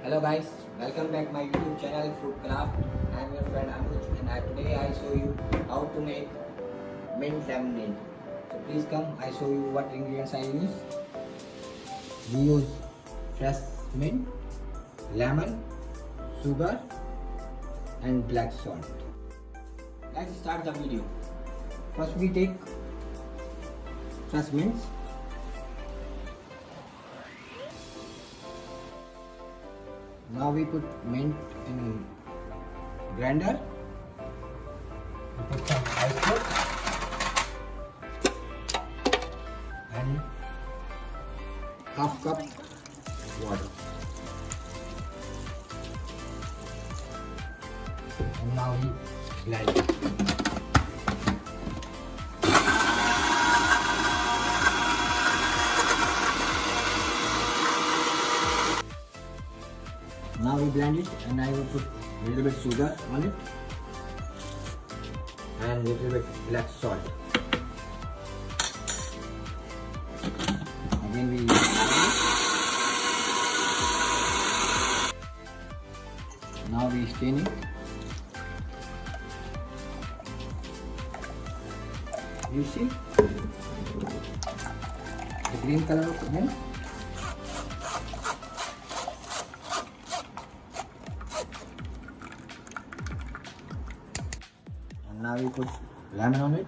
Hello guys, welcome back my YouTube channel Food Craft. I am your friend Anuj and today I show you how to make mint lemonade. So please come, I show you what ingredients I use. We use fresh mint, lemon, sugar and black salt. Let's start the video. First we take fresh mints. Now we put mint in grinder. We put some ice cubes and half cup water. And now we blend it. Now we blend it and I will put a little bit sugar on it and a little bit black salt. Again we now we stain it. You see the green color of mint. Now we put lemon on it.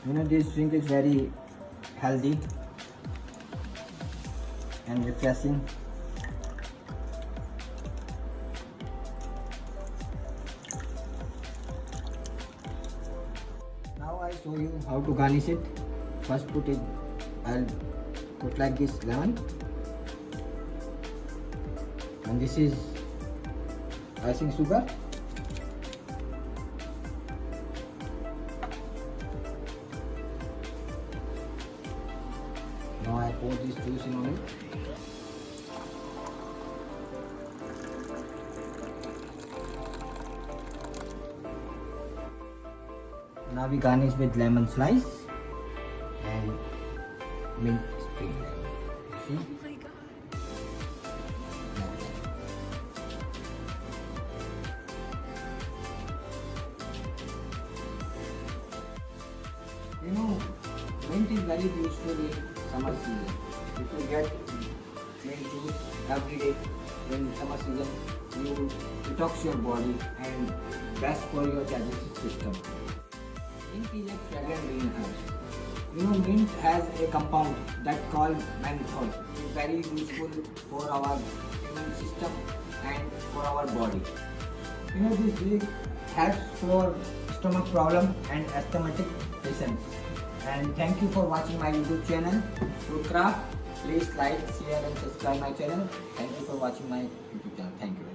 You know, this drink is very healthy and refreshing. Now I show you how to garnish it. First I'll put like this lemon. And this is icing sugar. Now I pour this juice in on it. Now we garnish with lemon slice and mint spring lemon. You see? You know, mint is very useful in summer season. If you get mint juice every day in summer season, you detox your body and best for your digestive system. Mint is a fragrant green herb. You know, mint has a compound that called menthol. It's very useful for our immune system and for our body. You know, this drink helps for stomach problem and asthmatic patients. And thank you for watching my YouTube channel Food Craft. Please like, share and subscribe my channel. Thank you for watching my YouTube channel. Thank you.